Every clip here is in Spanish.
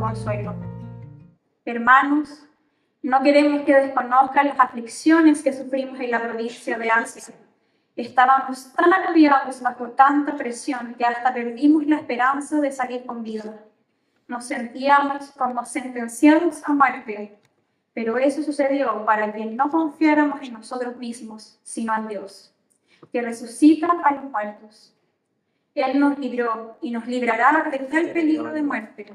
consuelo. Hermanos, no queremos que desconozcan las aflicciones que sufrimos en la provincia de Asia. Estábamos tan agobiados bajo tanta presión que hasta perdimos la esperanza de salir con vida. Nos sentíamos como sentenciados a muerte, pero eso sucedió para que no confiáramos en nosotros mismos, sino en Dios, que resucita a los muertos. Él nos libró y nos librará de tal peligro de muerte.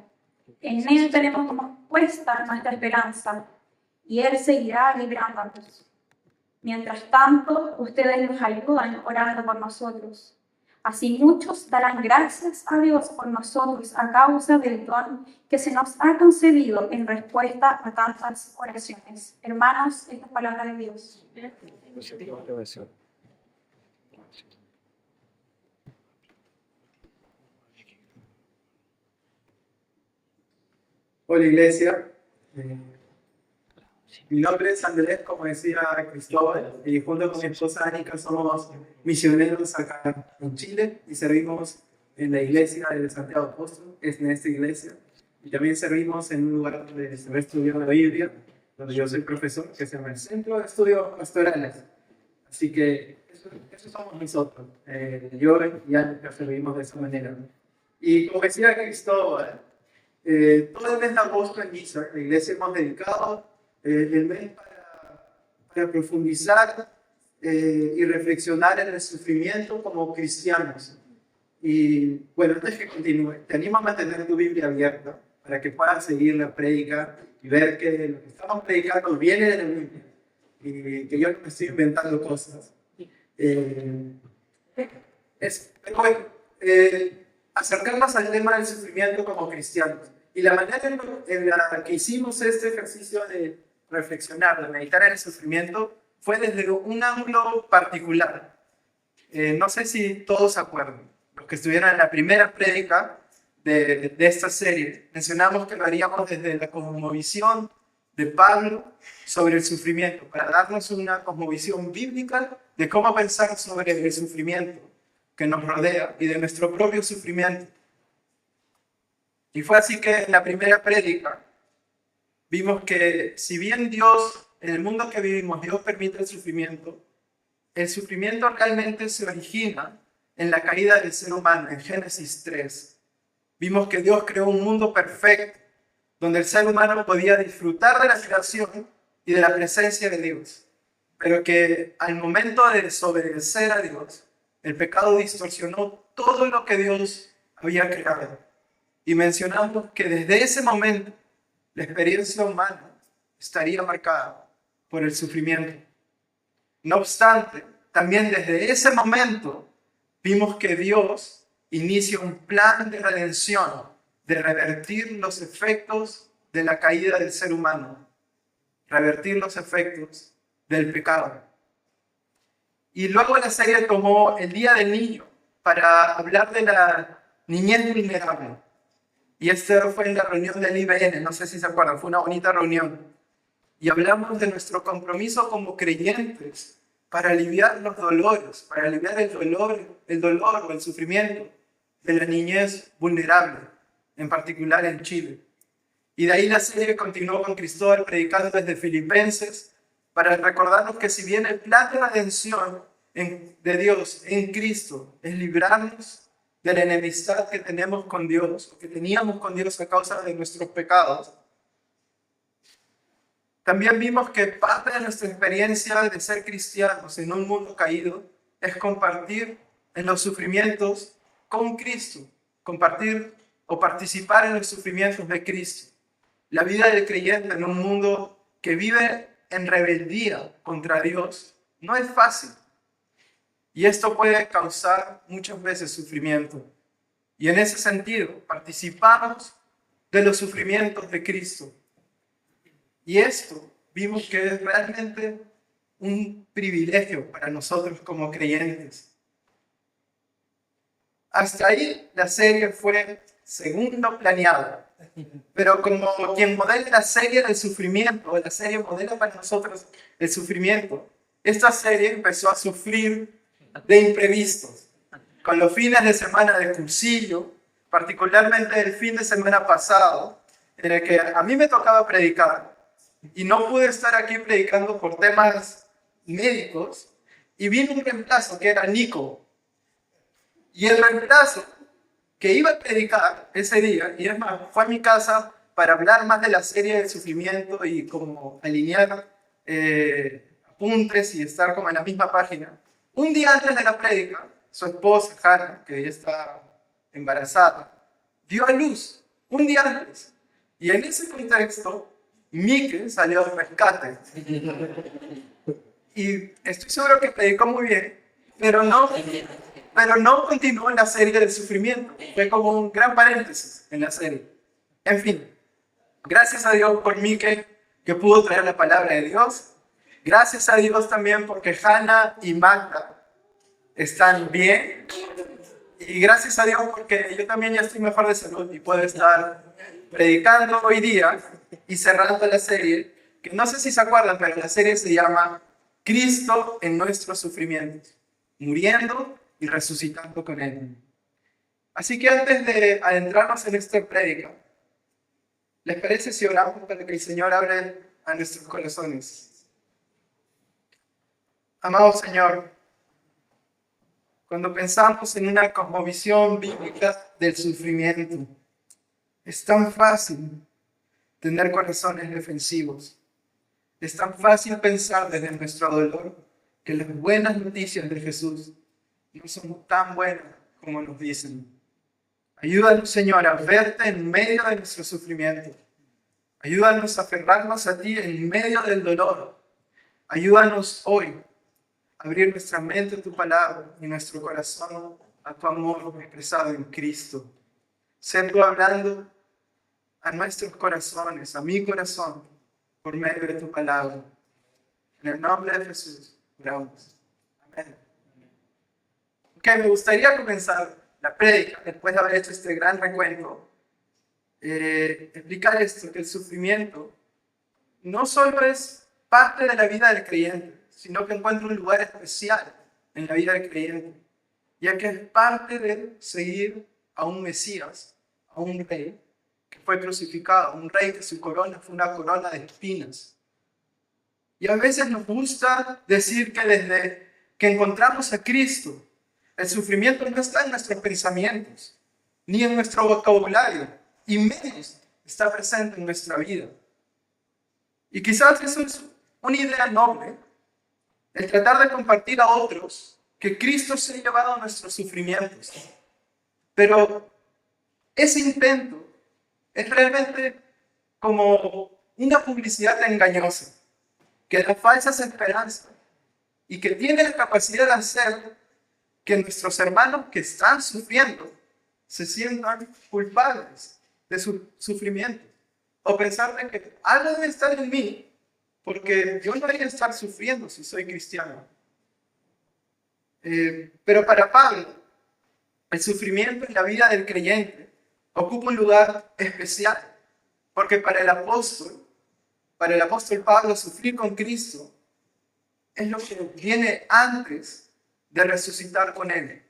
En Él tenemos puesta nuestra esperanza y Él seguirá librándonos. Mientras tanto, ustedes nos ayudan orando por nosotros. Así muchos darán gracias a Dios por nosotros a causa del don que se nos ha concedido en respuesta a tantas oraciones. Hermanos, esta es palabra de Dios. Hola Iglesia, mi nombre es Andrés, como decía Cristóbal, y junto con mi esposa Anika somos misioneros acá en Chile y servimos en la iglesia de Santiago Apóstol, es en esta iglesia, y también servimos en un lugar donde se va a estudiar la Biblia, donde yo soy profesor, que se llama el Centro de Estudios Pastorales. Así que eso somos nosotros, yo y Anika servimos de esa manera. Y como decía Cristóbal, todo el mes de agosto en misa, la iglesia hemos dedicado el mes para profundizar y reflexionar en el sufrimiento como cristianos. Y bueno, antes que continúe, te animo a mantener tu Biblia abierta para que puedas seguir la prédica y ver que lo que estamos predicando viene de la Biblia y que yo no me estoy inventando cosas. Acercarnos al tema del sufrimiento como cristianos. Y la manera en la que hicimos este ejercicio de reflexionar, de meditar en el sufrimiento, fue desde un ángulo particular. No sé si todos se acuerdan, los que estuvieron en la primera prédica de esta serie, mencionamos que lo haríamos desde la cosmovisión de Pablo sobre el sufrimiento, para darnos una cosmovisión bíblica de cómo pensar sobre el sufrimiento que nos rodea y de nuestro propio sufrimiento. Y fue así que en la primera prédica vimos que si bien Dios, en el mundo que vivimos, Dios permite el sufrimiento realmente se origina en la caída del ser humano, en Génesis 3. Vimos que Dios creó un mundo perfecto, donde el ser humano podía disfrutar de la creación y de la presencia de Dios, pero que al momento de desobedecer a Dios, el pecado distorsionó todo lo que Dios había creado. Y mencionamos que desde ese momento la experiencia humana estaría marcada por el sufrimiento. No obstante, también desde ese momento vimos que Dios inicia un plan de redención, de revertir los efectos de la caída del ser humano, revertir los efectos del pecado. Y luego la serie tomó el Día del Niño para hablar de la niñez vulnerable. Y esto fue en la reunión del IBN, no sé si se acuerdan, fue una bonita reunión. Y hablamos de nuestro compromiso como creyentes para aliviar los dolores, para aliviar el dolor o el sufrimiento de la niñez vulnerable, en particular en Chile. Y de ahí la serie continuó con Cristóbal predicando desde Filipenses para recordarnos que si bien el plan de redención de Dios en Cristo es librarnos de la enemistad que tenemos con Dios, que teníamos con Dios a causa de nuestros pecados, también vimos que parte de nuestra experiencia de ser cristianos en un mundo caído es compartir en los sufrimientos con Cristo, compartir o participar en los sufrimientos de Cristo. La vida del creyente en un mundo que vive en rebeldía contra Dios no es fácil. Y esto puede causar muchas veces sufrimiento. Y en ese sentido, participamos de los sufrimientos de Cristo. Y esto vimos que es realmente un privilegio para nosotros como creyentes. Hasta ahí la serie fue según lo planeado. Pero como quien modela la serie del sufrimiento, la serie modela para nosotros el sufrimiento, esta serie empezó a sufrir de imprevistos. Con los fines de semana de cursillo, particularmente el fin de semana pasado, en el que a mí me tocaba predicar y no pude estar aquí predicando por temas médicos, y vino un reemplazo que era Nico. Y el reemplazo que iba a predicar ese día, y es más, fue a mi casa para hablar más de la serie del sufrimiento y como alinear apuntes y estar como en la misma página. Un día antes de la prédica, su esposa, Hannah, que ella está embarazada, dio a luz un día antes. Y en ese contexto, Mike salió al rescate. Y estoy seguro que predicó muy bien, pero no continuó en la serie del sufrimiento. Fue como un gran paréntesis en la serie. En fin, gracias a Dios por Mike, que pudo traer la palabra de Dios. Gracias a Dios también porque Hannah y Magda están bien. Y gracias a Dios porque yo también ya estoy mejor de salud y puedo estar predicando hoy día y cerrando la serie, que no sé si se acuerdan, pero la serie se llama Cristo en nuestros sufrimientos, muriendo y resucitando con Él. Así que antes de adentrarnos en esta prédica, ¿les parece si oramos para que el Señor abra a nuestros corazones? Amado Señor, cuando pensamos en una cosmovisión bíblica del sufrimiento, es tan fácil tener corazones defensivos. Es tan fácil pensar desde nuestro dolor que las buenas noticias de Jesús no son tan buenas como nos dicen. Ayúdanos, Señor, a verte en medio de nuestro sufrimiento. Ayúdanos a aferrarnos a ti en medio del dolor. Ayúdanos hoy a abrir nuestra mente a tu palabra y nuestro corazón a tu amor expresado en Cristo. Sé tú hablando a nuestros corazones, a mi corazón, por medio de tu palabra. En el nombre de Jesús, oramos. Amén. Ok, me gustaría comenzar la prédica, después de haber hecho este gran recuento, explicar esto, que el sufrimiento no solo es parte de la vida del creyente, sino que encuentra un lugar especial en la vida del creyente, ya que es parte de seguir a un Mesías, a un rey que fue crucificado, un rey que su corona fue una corona de espinas. Y a veces nos gusta decir que desde que encontramos a Cristo, el sufrimiento no está en nuestros pensamientos, ni en nuestro vocabulario, y menos está presente en nuestra vida. Y quizás eso es una idea noble, el tratar de compartir a otros que Cristo se ha llevado a nuestros sufrimientos. Pero ese intento es realmente como una publicidad engañosa, que da falsas esperanzas y que tiene la capacidad de hacer que nuestros hermanos que están sufriendo se sientan culpables de su sufrimiento, o pensar de que algo debe estar en mí porque yo no debería estar sufriendo si soy cristiano. Pero para Pablo, el sufrimiento en la vida del creyente ocupa un lugar especial, porque para el apóstol Pablo, sufrir con Cristo es lo que viene antes de resucitar con Él.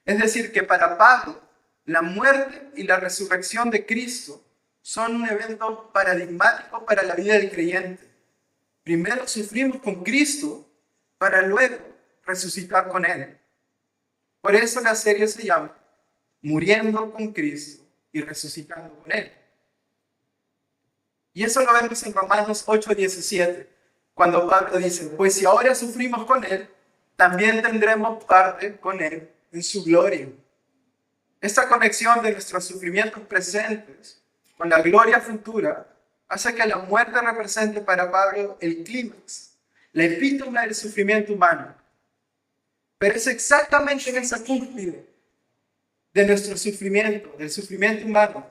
Es decir, que para Pablo, la muerte y la resurrección de Cristo son un evento paradigmático para la vida del creyente. Primero sufrimos con Cristo para luego resucitar con Él. Por eso la serie se llama Muriendo con Cristo y resucitando con Él. Y eso lo vemos en Romanos 8:17, cuando Pablo dice, pues si ahora sufrimos con Él, también tendremos parte con Él en su gloria. Esta conexión de nuestros sufrimientos presentes con la gloria futura hace que la muerte represente para Pablo el clímax, la epítome del sufrimiento humano. Pero es exactamente en esa cúspide de nuestro sufrimiento, del sufrimiento humano,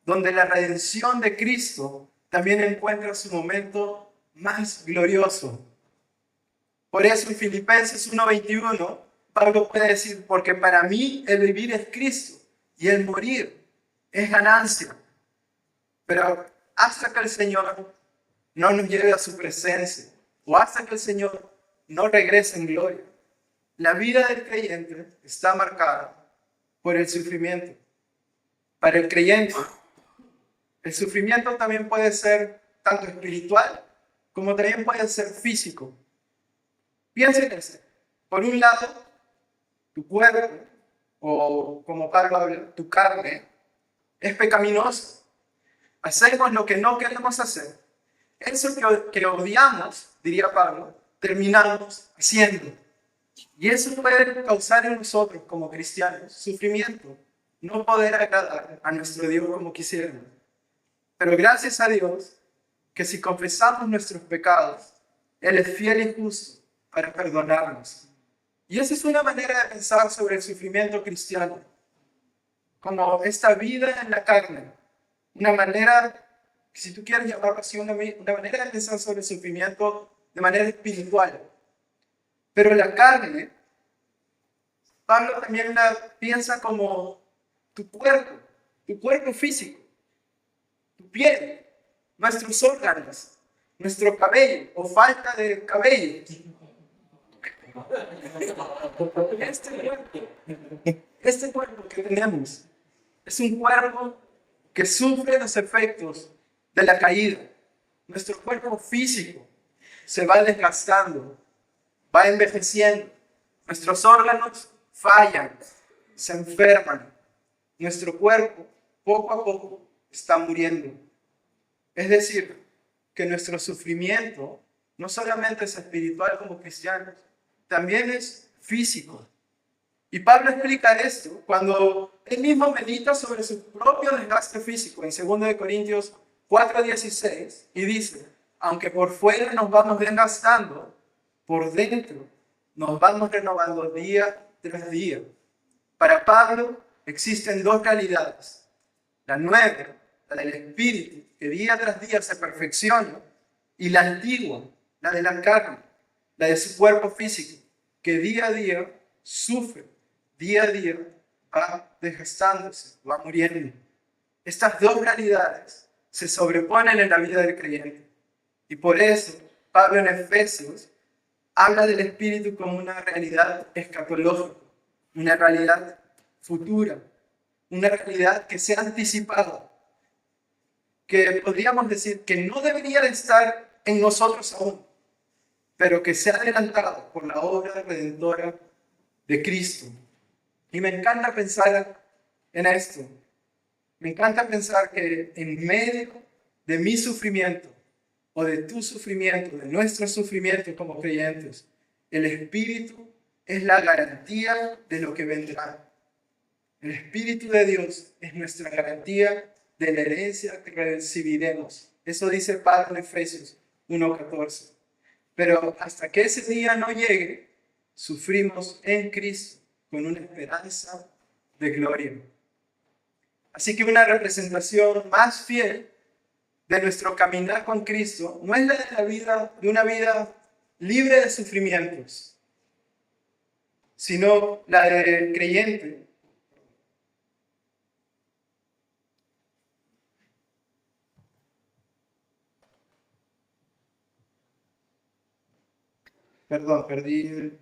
donde la redención de Cristo también encuentra su momento más glorioso. Por eso en Filipenses 1:21, Pablo puede decir, porque para mí el vivir es Cristo y el morir es ganancia. Pero hasta que el Señor no nos lleve a su presencia, o hasta que el Señor no regrese en gloria, la vida del creyente está marcada por el sufrimiento. Para el creyente, El sufrimiento también puede ser tanto espiritual como también puede ser físico. Piensa en esto. Por un lado, tu cuerpo, o como Pablo habla, tu carne, es pecaminosa. Hacemos lo que no queremos hacer. Eso que odiamos, diría Pablo, terminamos haciendo. Y eso puede causar en nosotros, como cristianos, sufrimiento. No poder agradar a nuestro Dios como quisiéramos. Pero gracias a Dios, que si confesamos nuestros pecados, Él es fiel y justo para perdonarnos. Y esa es una manera de pensar sobre el sufrimiento cristiano, como esta vida en la carne. Una manera, si tú quieres llamarlo así, una manera de pensar sobre el sufrimiento de manera espiritual. Pero la carne, Pablo también la piensa como tu cuerpo físico, tu piel, nuestros órganos, nuestro cabello o falta de cabello. Este cuerpo que tenemos es un cuerpo que sufre los efectos de la caída. Nuestro cuerpo físico se va desgastando, va envejeciendo. Nuestros órganos fallan, se enferman. Nuestro cuerpo, poco a poco, está muriendo. Es decir, que nuestro sufrimiento no solamente es espiritual como cristianos, también es físico. Y Pablo explica esto cuando él mismo medita sobre su propio desgaste físico en 2 Corintios 4:16 y dice, aunque por fuera nos vamos desgastando, por dentro nos vamos renovando día tras día. Para Pablo existen dos realidades, la nueva, la del espíritu, que día tras día se perfecciona, y la antigua, la de la carne, la de su cuerpo físico, que día a día sufre, día a día va desgastándose, va muriendo. Estas dos realidades se sobreponen en la vida del creyente. Y por eso Pablo en Efesios habla del espíritu como una realidad escatológica, una realidad futura, una realidad que se ha anticipado, que podríamos decir que no debería de estar en nosotros aún, pero que se ha adelantado por la obra redentora de Cristo. Y me encanta pensar en esto. Me encanta pensar que en medio de mi sufrimiento, o de tu sufrimiento, de nuestro sufrimiento como creyentes, el Espíritu es la garantía de lo que vendrá. El Espíritu de Dios es nuestra garantía de la herencia que recibiremos. Eso dice Pablo en Efesios 1:14. Pero hasta que ese día no llegue, sufrimos en Cristo con una esperanza de gloria. Así que una representación más fiel de nuestro caminar con Cristo no es la de una vida libre de sufrimientos, sino la del creyente. Perdón, perdí.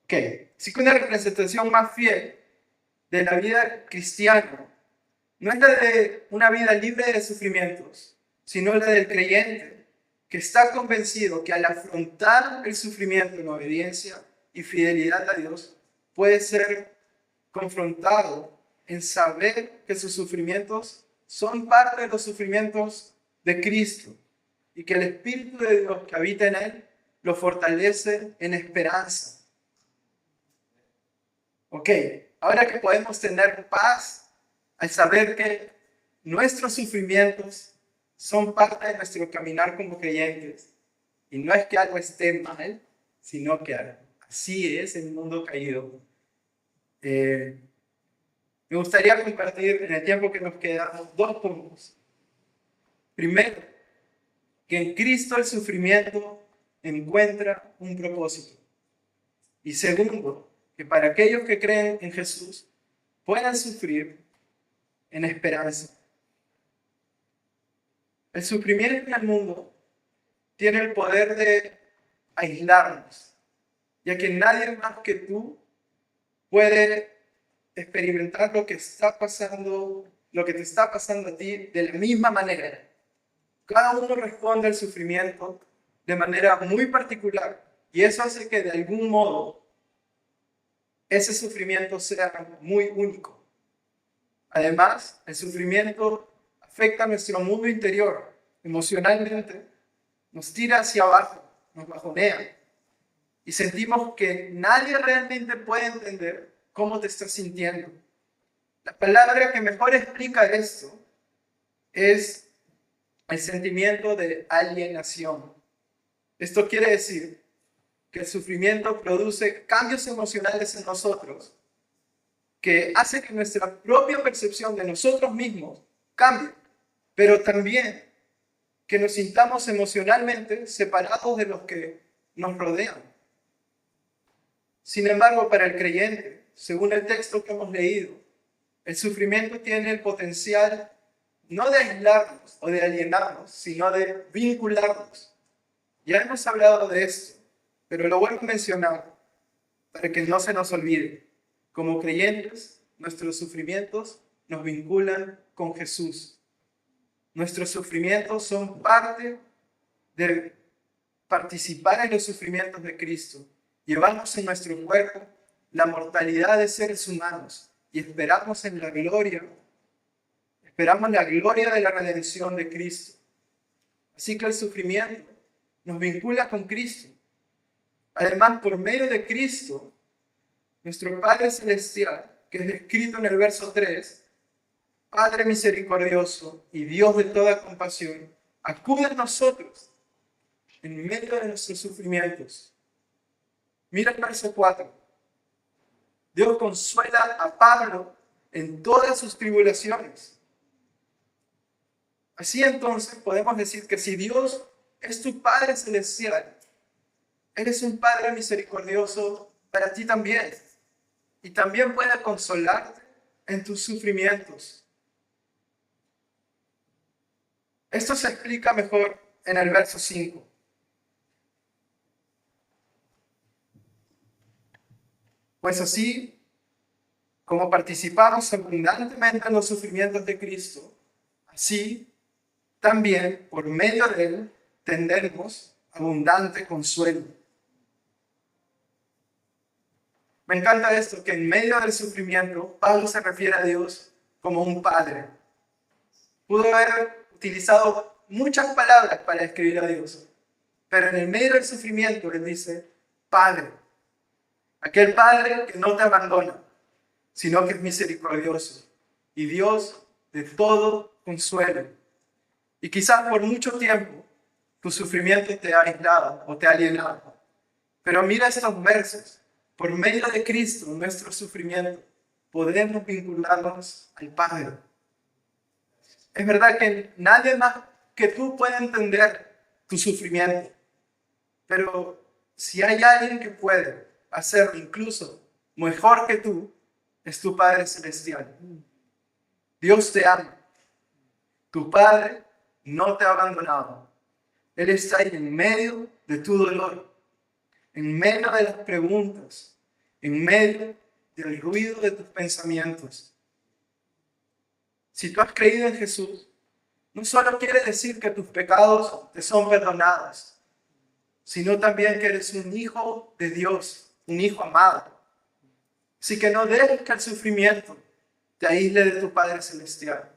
Ok, sí que una representación más fiel de la vida cristiana no es la de una vida libre de sufrimientos, sino la del creyente que está convencido que al afrontar el sufrimiento en obediencia y fidelidad a Dios, puede ser confrontado en saber que sus sufrimientos son parte de los sufrimientos de Cristo y que el Espíritu de Dios que habita en él lo fortalece en esperanza. Ok, ahora que podemos tener paz al saber que nuestros sufrimientos son parte de nuestro caminar como creyentes, y no es que algo esté mal, sino que así es el mundo caído. Me gustaría compartir en el tiempo que nos queda dos puntos. Primero, que en Cristo el sufrimiento encuentra un propósito. Y segundo, que para aquellos que creen en Jesús puedan sufrir en esperanza. El sufrimiento en el mundo tiene el poder de aislarnos, ya que nadie más que tú puede experimentar lo que está pasando lo que te está pasando a ti de la misma manera. Cada uno responde al sufrimiento de manera muy particular y eso hace que de algún modo ese sufrimiento sea muy único. Además, el sufrimiento afecta a nuestro mundo interior emocionalmente, nos tira hacia abajo, nos bajonea y sentimos que nadie realmente puede entender cómo te estás sintiendo. La palabra que mejor explica esto es el sentimiento de alienación. Esto quiere decir que el sufrimiento produce cambios emocionales en nosotros que hace que nuestra propia percepción de nosotros mismos cambie, pero también que nos sintamos emocionalmente separados de los que nos rodean. Sin embargo, para el creyente, según el texto que hemos leído, el sufrimiento tiene el potencial no de aislarnos o de alienarnos, sino de vincularnos. Ya hemos hablado de esto, pero lo vuelvo a mencionar para que no se nos olvide. Como creyentes, nuestros sufrimientos nos vinculan con Jesús. Nuestros sufrimientos son parte de participar en los sufrimientos de Cristo. Llevamos en nuestro cuerpo la mortalidad de seres humanos y esperamos la gloria de la redención de Cristo. Así que el sufrimiento nos vincula con Cristo. Además, por medio de Cristo, nuestro Padre Celestial, que es descrito en el verso 3, Padre misericordioso y Dios de toda compasión, acude a nosotros en medio de nuestros sufrimientos. Mira el verso 4. Dios consuela a Pablo en todas sus tribulaciones. Así entonces podemos decir que si Dios es tu Padre Celestial, Él es un Padre misericordioso para ti también. Y también puede consolarte en tus sufrimientos. Esto se explica mejor en el verso 5. Pues así, como participamos abundantemente en los sufrimientos de Cristo, así también por medio de Él tendremos abundante consuelo. Me encanta esto, que en medio del sufrimiento, Pablo se refiere a Dios como un padre. Pudo haber utilizado muchas palabras para describir a Dios, pero en el medio del sufrimiento él dice, Padre. Aquel Padre que no te abandona, sino que es misericordioso y Dios de todo consuelo. Y quizás por mucho tiempo tu sufrimiento te ha aislado o te ha alienado. Pero mira estos versos. Por medio de Cristo, nuestro sufrimiento, podemos vincularnos al Padre. Es verdad que nadie más que tú puede entender tu sufrimiento. Pero si hay alguien que puede hacerlo incluso mejor que tú, es tu Padre Celestial. Dios te ama. Tu Padre no te ha abandonado. Él está ahí en medio de tu dolor, en medio de las preguntas, en medio del ruido de tus pensamientos. Si tú has creído en Jesús, no solo quiere decir que tus pecados te son perdonados, sino también que eres un hijo de Dios, un hijo amado. Así que no dejes que el sufrimiento te aísle de tu Padre Celestial.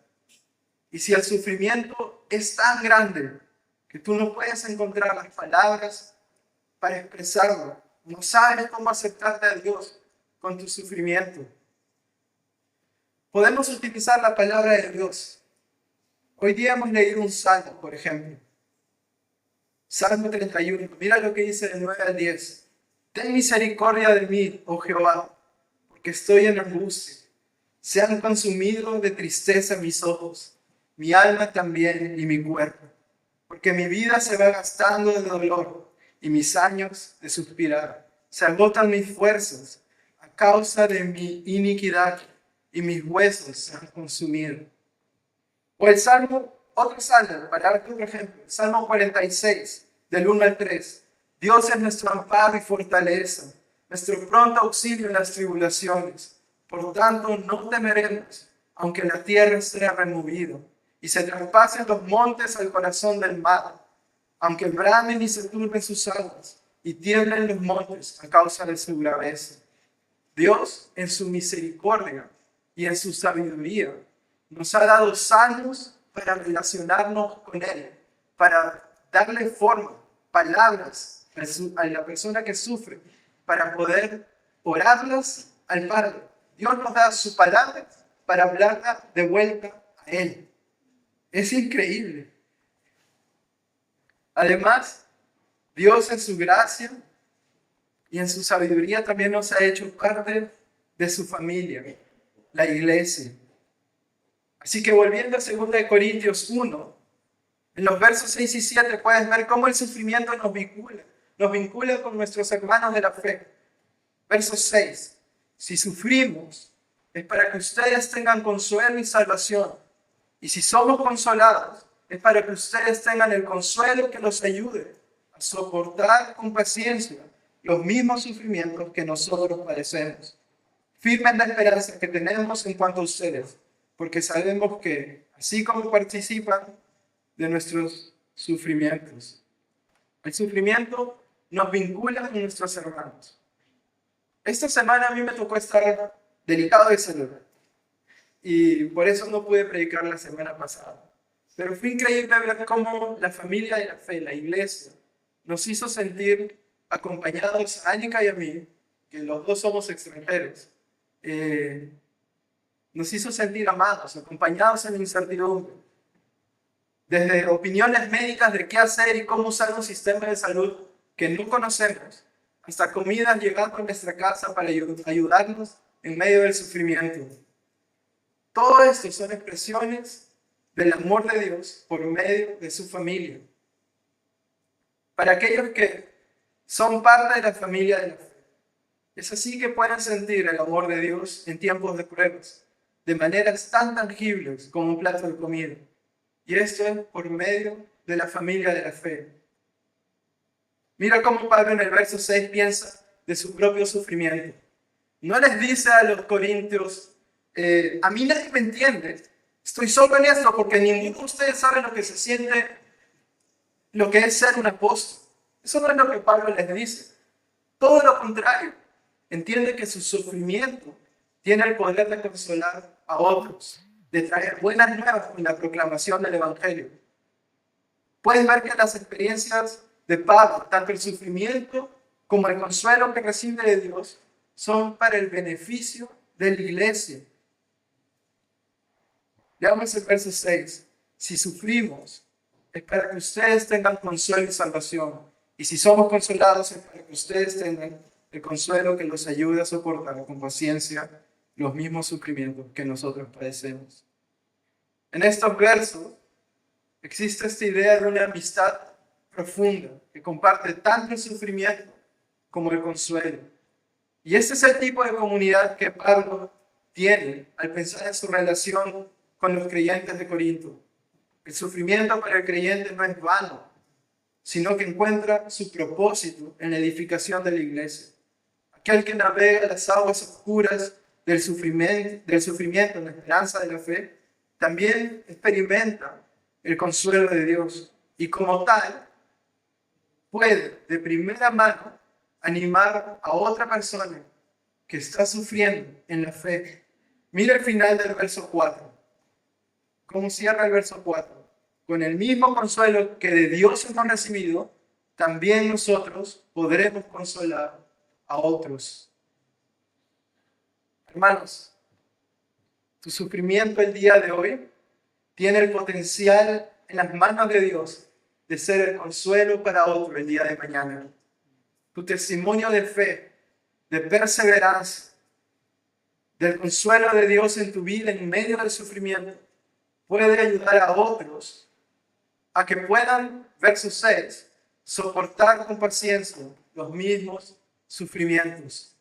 Y si el sufrimiento es tan grande que tú no puedes encontrar las palabras para expresarlo, no sabes cómo aceptarte a Dios con tu sufrimiento, podemos utilizar la palabra de Dios. Hoy día hemos leído un salmo, por ejemplo. Salmo 31. Mira lo que dice del 9 al 10. Ten misericordia de mí, oh Jehová, porque estoy en angustia. Se han consumido de tristeza mis ojos, mi alma también y mi cuerpo, porque mi vida se va gastando de dolor y mis años de suspirar. Se agotan mis fuerzas a causa de mi iniquidad y mis huesos se han consumido. O el Salmo, otro Salmo, para darte otro ejemplo, el Salmo 46, del 1 al 3. Dios es nuestro amparo y fortaleza, nuestro pronto auxilio en las tribulaciones. Por tanto, no temeremos, aunque la tierra sea removida y se traspasen los montes al corazón del mar, aunque bramen y se turben sus aguas y tiemblen los montes a causa de su braveza. Dios, en su misericordia y en su sabiduría, nos ha dado años para relacionarnos con Él, para darle forma, palabras a la persona que sufre, para poder orarlas al Padre. Dios nos da su palabra para hablarla de vuelta a Él. Es increíble. Además, Dios en su gracia y en su sabiduría también nos ha hecho parte de su familia, la iglesia. Así que volviendo a 2 Corintios 1, en los versos 6 y 7 puedes ver cómo el sufrimiento nos vincula con nuestros hermanos de la fe. Verso 6, si sufrimos es para que ustedes tengan consuelo y salvación, y si somos consolados es para que ustedes tengan el consuelo que los ayude a soportar con paciencia los mismos sufrimientos que nosotros padecemos. Firmes la esperanza que tenemos en cuanto a ustedes, porque sabemos que, así como participan de nuestros sufrimientos, el sufrimiento nos vincula con nuestros hermanos. Esta semana a mí me tocó estar delicado de salud y por eso no pude predicar la semana pasada. Pero fue increíble ver cómo la familia de la fe, la iglesia, nos hizo sentir acompañados a Anika y a mí, que los dos somos extranjeros. Nos hizo sentir amados, acompañados en la incertidumbre. Desde opiniones médicas de qué hacer y cómo usar un sistema de salud que no conocemos, hasta comidas llegando a nuestra casa para ayudarnos en medio del sufrimiento. Todo esto son expresiones del amor de Dios por medio de su familia. Para aquellos que son parte de la familia de la fe, es así que pueden sentir el amor de Dios en tiempos de pruebas, de maneras tan tangibles como un plato de comida. Y esto es por medio de la familia de la fe. Mira cómo Pablo en el verso 6 piensa de su propio sufrimiento. No les dice a los corintios, a mí nadie me entiende, estoy solo en esto porque ninguno de ustedes sabe lo que se siente, lo que es ser un apóstol. Eso no es lo que Pablo les dice. Todo lo contrario, entiende que su sufrimiento tiene el poder de consolar a otros, de traer buenas nuevas con la proclamación del Evangelio. Pueden ver que las experiencias de Pablo, tanto el sufrimiento como el consuelo que recibe de Dios, son para el beneficio de la iglesia. Veamos el verso 6. Si sufrimos, es para que ustedes tengan consuelo y salvación. Y si somos consolados, es para que ustedes tengan el consuelo que los ayude a soportar con paciencia los mismos sufrimientos que nosotros padecemos. En estos versos existe esta idea de una amistad profunda que comparte tanto el sufrimiento como el consuelo. Y este es el tipo de comunidad que Pablo tiene al pensar en su relación con los creyentes de Corinto. El sufrimiento para el creyente no es vano, sino que encuentra su propósito en la edificación de la iglesia. Aquel que navega las aguas oscuras del sufrimiento en la esperanza de la fe, también experimenta el consuelo de Dios y como tal puede de primera mano animar a otra persona que está sufriendo en la fe. Mira el final del verso 4. ¿Cómo cierra el verso 4? Con el mismo consuelo que de Dios hemos recibido, también nosotros podremos consolar a otros. Hermanos, tu sufrimiento el día de hoy tiene el potencial en las manos de Dios de ser el consuelo para otro el día de mañana. Tu testimonio de fe, de perseverancia, del consuelo de Dios en tu vida en medio del sufrimiento, puede ayudar a otros a que puedan, verso 6, soportar con paciencia los mismos sufrimientos.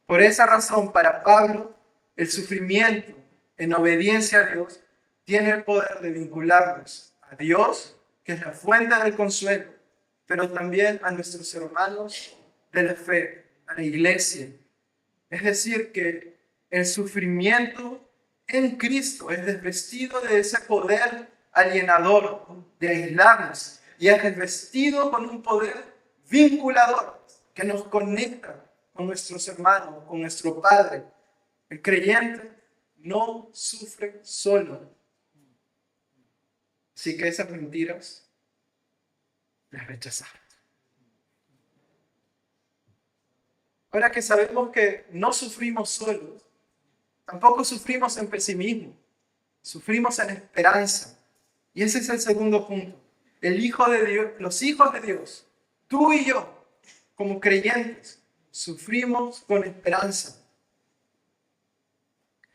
Por esa razón, para Pablo, el sufrimiento en obediencia a Dios tiene el poder de vincularnos a Dios, que es la fuente del consuelo, pero también a nuestros hermanos de la fe, a la iglesia. Es decir, que el sufrimiento en Cristo, es desvestido de ese poder alienador de aislarnos y es desvestido con un poder vinculador que nos conecta con nuestros hermanos, con nuestro Padre. El creyente no sufre solo. Así que esas mentiras las rechazamos. Ahora que sabemos que no sufrimos solos, tampoco sufrimos en pesimismo, sufrimos en esperanza. Y ese es el segundo punto. El Hijo de Dios, los hijos de Dios, tú y yo, como creyentes, sufrimos con esperanza.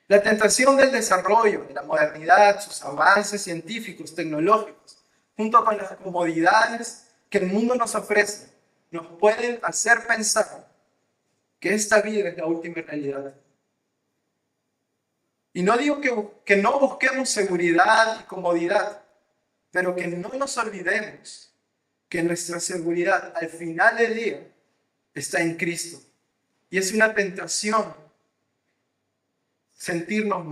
La tentación del desarrollo, de la modernidad, sus avances científicos, tecnológicos, junto con las comodidades que el mundo nos ofrece, nos pueden hacer pensar que esta vida es la última realidad. Y no digo que no busquemos seguridad y comodidad, pero que no nos olvidemos que nuestra seguridad al final del día está en Cristo. Y es una tentación sentirnos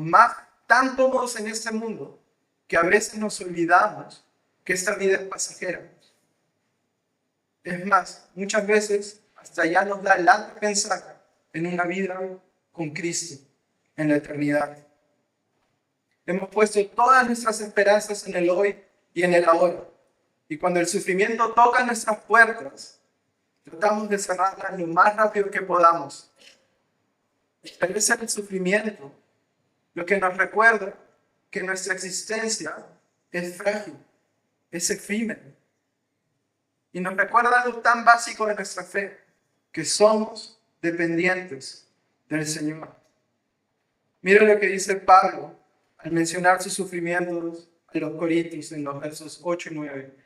tan cómodos en este mundo que a veces nos olvidamos que esta vida es pasajera. Es más, muchas veces hasta ya nos da lata pensar en una vida con Cristo en la eternidad. Hemos puesto todas nuestras esperanzas en el hoy y en el ahora. Y cuando el sufrimiento toca nuestras puertas, tratamos de cerrarlas lo más rápido que podamos. Pero es el sufrimiento lo que nos recuerda que nuestra existencia es frágil, es efímera. Y nos recuerda algo tan básico de nuestra fe, que somos dependientes del Señor. Mira lo que dice Pablo al mencionar sus sufrimientos a los Corintios en los versos 8 y 9.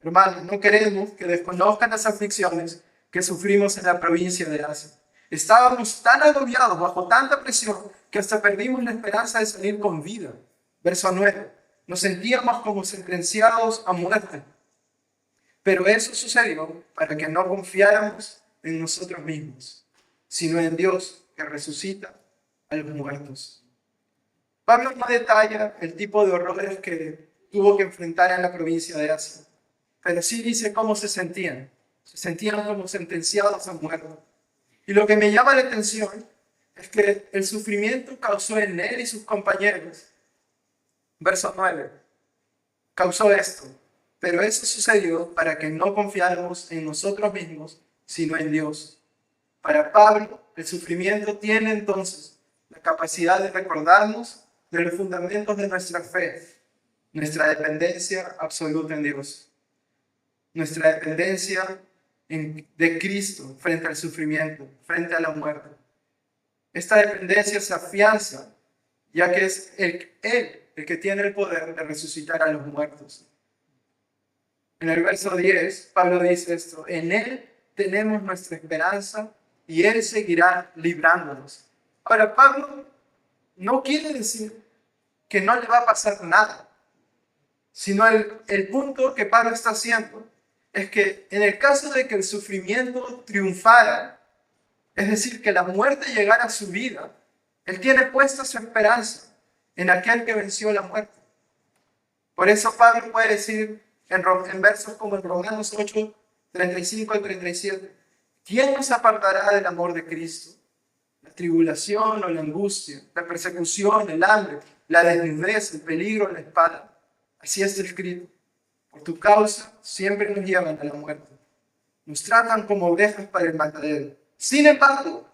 Hermanos, no queremos que desconozcan las aflicciones que sufrimos en la provincia de Asia. Estábamos tan agobiados bajo tanta presión que hasta perdimos la esperanza de salir con vida. Verso 9. Nos sentíamos como sentenciados a muerte. Pero eso sucedió para que no confiáramos en nosotros mismos, sino en Dios que resucita a los muertos. Pablo no detalla el tipo de horrores que tuvo que enfrentar en la provincia de Asia, pero sí dice cómo se sentían. Se sentían como sentenciados a muerte. Y lo que me llama la atención es que el sufrimiento causó en él y sus compañeros. Verso 9. Causó esto. Pero eso sucedió para que no confiáramos en nosotros mismos, sino en Dios. Para Pablo, el sufrimiento tiene entonces la capacidad de recordarnos de los fundamentos de nuestra fe, nuestra dependencia absoluta en Dios, nuestra dependencia de Cristo frente al sufrimiento, frente a la muerte. Esta dependencia se afianza, ya que es Él el que tiene el poder de resucitar a los muertos. En el verso 10, Pablo dice esto: en Él tenemos nuestra esperanza y Él seguirá librándonos. Ahora, Pablo no quiere decir que no le va a pasar nada, sino el punto que Pablo está haciendo es que en el caso de que el sufrimiento triunfara, es decir, que la muerte llegara a su vida, él tiene puesta su esperanza en aquel que venció la muerte. Por eso Pablo puede decir en versos como en Romanos 8, 35 al 37, ¿quién nos apartará del amor de Cristo? La tribulación o la angustia, la persecución, el hambre, la desnudez, el peligro, la espada. Así está escrito. Por tu causa siempre nos llevan a la muerte. Nos tratan como ovejas para el matadero. Sin embargo,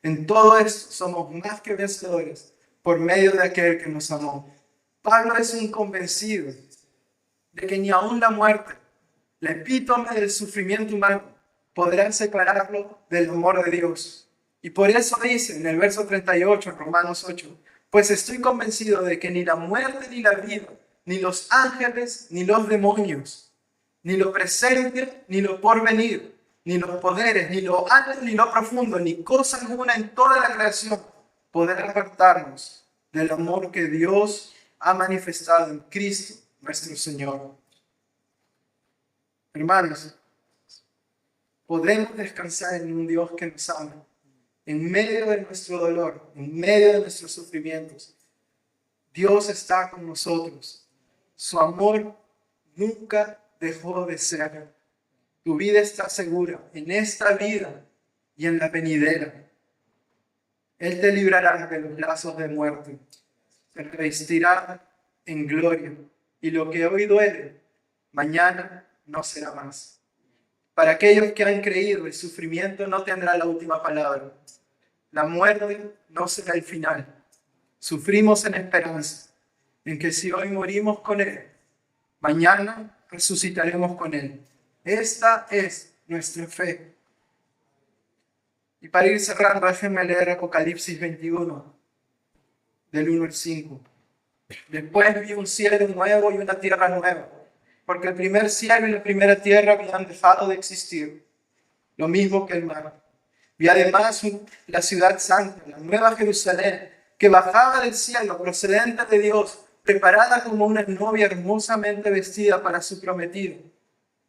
en todo esto somos más que vencedores por medio de aquel que nos amó. Pablo es un convencido de que ni aún la muerte, la epítome del sufrimiento humano, podrá separarlo del amor de Dios. Y por eso dice en el verso 38, en Romanos 8, pues estoy convencido de que ni la muerte ni la vida, ni los ángeles, ni los demonios, ni lo presente, ni lo porvenir, ni los poderes, ni lo alto, ni lo profundo, ni cosa alguna en toda la creación podrá apartarnos del amor que Dios ha manifestado en Cristo nuestro Señor. Hermanos, podemos descansar en un Dios que nos ama en medio de nuestro dolor, en medio de nuestros sufrimientos, Dios está con nosotros. Su amor nunca dejó de ser. Tu vida está segura en esta vida y en la venidera. Él te librará de los lazos de muerte. Te revestirá en gloria. Y lo que hoy duele, mañana no será más. Para aquellos que han creído, el sufrimiento no tendrá la última palabra. La muerte no será el final. Sufrimos en esperanza, en que si hoy morimos con Él, mañana resucitaremos con Él. Esta es nuestra fe. Y para ir cerrando, déjenme leer Apocalipsis 21, del 1 al 5. Después vi un cielo nuevo y una tierra nueva, porque el primer cielo y la primera tierra habían dejado de existir, lo mismo que el mar. Vi además la ciudad santa, la nueva Jerusalén, que bajaba del cielo, procedente de Dios, preparada como una novia hermosamente vestida para su prometido.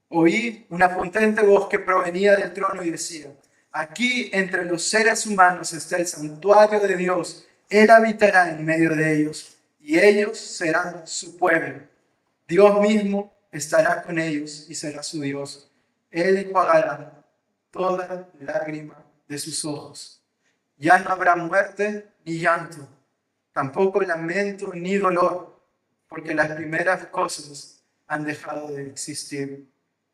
Oí una potente voz que provenía del trono y decía: aquí entre los seres humanos está el santuario de Dios. Él habitará en medio de ellos, y ellos serán su pueblo. Dios mismo estará con ellos y será su Dios. Él enjuagará toda lágrima de sus ojos. Ya no habrá muerte ni llanto, tampoco lamento ni dolor, porque las primeras cosas han dejado de existir.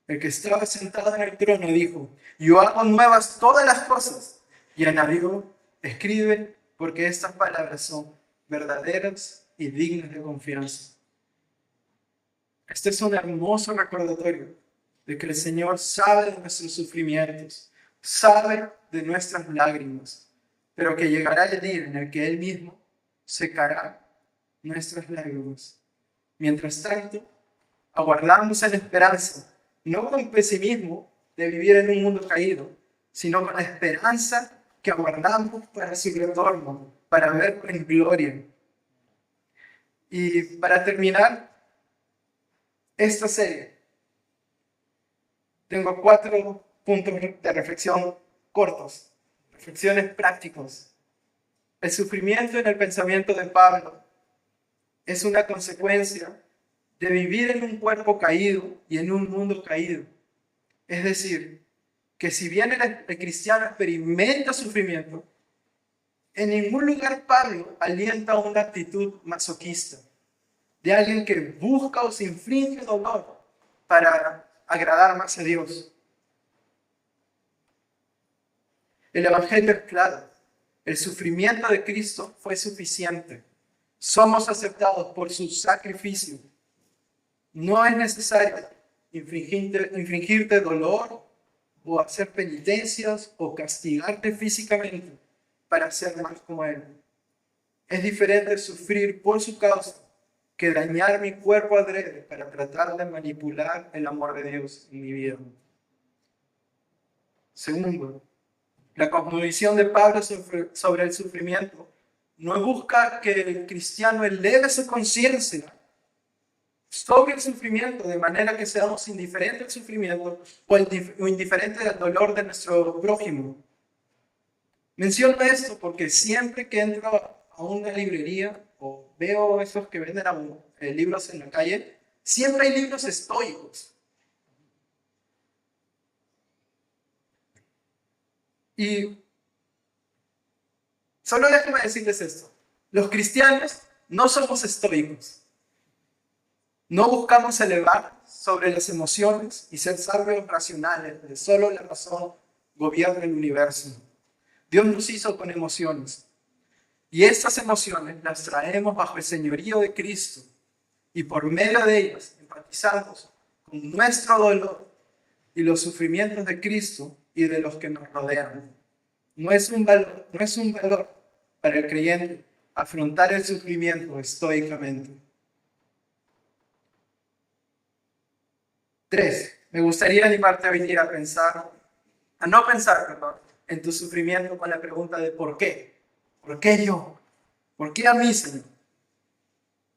El que estaba sentado en el trono dijo: yo hago nuevas todas las cosas. Y añadió: escribe, porque estas palabras son verdaderas y dignas de confianza. Este es un hermoso recordatorio de que el Señor sabe de nuestros sufrimientos, sabe de nuestras lágrimas, pero que llegará el día en el que Él mismo secará nuestras lágrimas. Mientras tanto, aguardamos en esperanza, no con pesimismo de vivir en un mundo caído, sino con la esperanza que aguardamos para su retorno, para verlo en gloria. Y para terminar esta serie, tengo 4 puntos de reflexión cortos, reflexiones prácticas. El sufrimiento en el pensamiento de Pablo es una consecuencia de vivir en un cuerpo caído y en un mundo caído. Es decir, que si bien el cristiano experimenta sufrimiento, en ningún lugar Pablo alienta una actitud masoquista, de alguien que busca o se inflige dolor para agradar más a Dios. El Evangelio es claro. El sufrimiento de Cristo fue suficiente. Somos aceptados por su sacrificio. No es necesario infringirte dolor o hacer penitencias o castigarte físicamente para ser más como Él. Es diferente sufrir por su causa que dañar mi cuerpo adrede para tratar de manipular el amor de Dios en mi vida. Segundo, la cosmovisión de Pablo sobre el sufrimiento no busca que el cristiano eleve su conciencia sobre el sufrimiento, de manera que seamos indiferentes al sufrimiento o indiferentes al dolor de nuestro prójimo. Menciono esto porque siempre que entro a una librería o veo esos que venden libros en la calle, siempre hay libros estoicos. Y solo déjenme decirles esto: los cristianos no somos estoicos. No buscamos elevar sobre las emociones y ser sabios racionales, de solo la razón gobierna el universo. Dios nos hizo con emociones. Y estas emociones las traemos bajo el señorío de Cristo. Y por medio de ellas empatizamos con nuestro dolor y los sufrimientos de Cristo y de los que nos rodean. No es un valor para el creyente afrontar el sufrimiento estoicamente. 3. Me gustaría animarte a venir a no pensar en tu sufrimiento con la pregunta de ¿por qué? ¿Por qué yo? ¿Por qué a mí, Señor?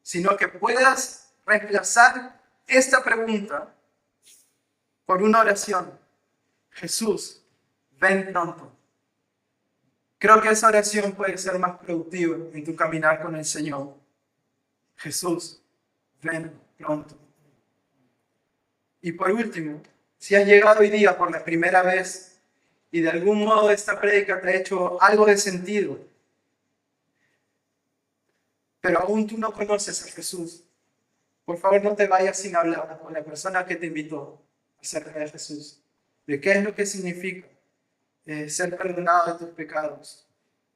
Sino que puedas reemplazar esta pregunta por una oración: Jesús, ven pronto. Creo que esa oración puede ser más productiva en tu caminar con el Señor. Jesús, ven pronto. Y por último, si has llegado hoy día por la primera vez y de algún modo esta prédica te ha hecho algo de sentido, pero aún tú no conoces a Jesús, por favor no te vayas sin hablar con la persona que te invitó acerca de Jesús, de qué es lo que significa ser perdonado de tus pecados,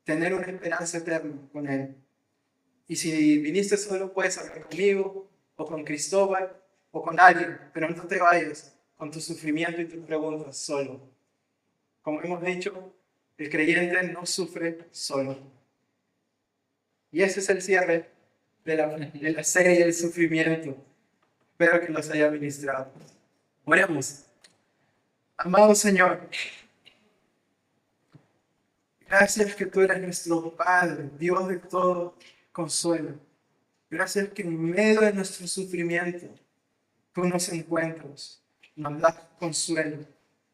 tener una esperanza eterna con Él. Y si viniste solo, puedes hablar conmigo, o con Cristóbal, o con alguien, pero no te vayas con tu sufrimiento y tus preguntas solo. Como hemos dicho, el creyente no sufre solo. Y ese es el cierre de la serie del sufrimiento. Espero que los haya ministrado. Oremos. Amado Señor, gracias que tú eres nuestro Padre, Dios de todo consuelo. Gracias que en medio de nuestro sufrimiento tú nos encuentras, nos das consuelo.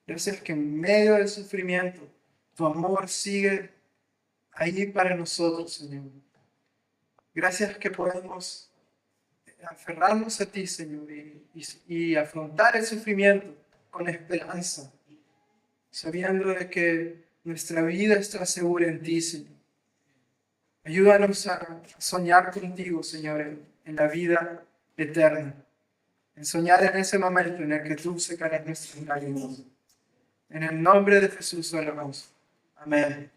Gracias que en medio del sufrimiento tu amor sigue ahí para nosotros, Señor. Gracias que podemos aferrarnos a ti, Señor, y afrontar el sufrimiento con esperanza, sabiendo de que nuestra vida está segura en ti, Señor. Ayúdanos a soñar contigo, Señor, en la vida eterna, en soñar en ese momento en el que tú secarás nuestras lágrimas. En el nombre de Jesús oramos. Amén.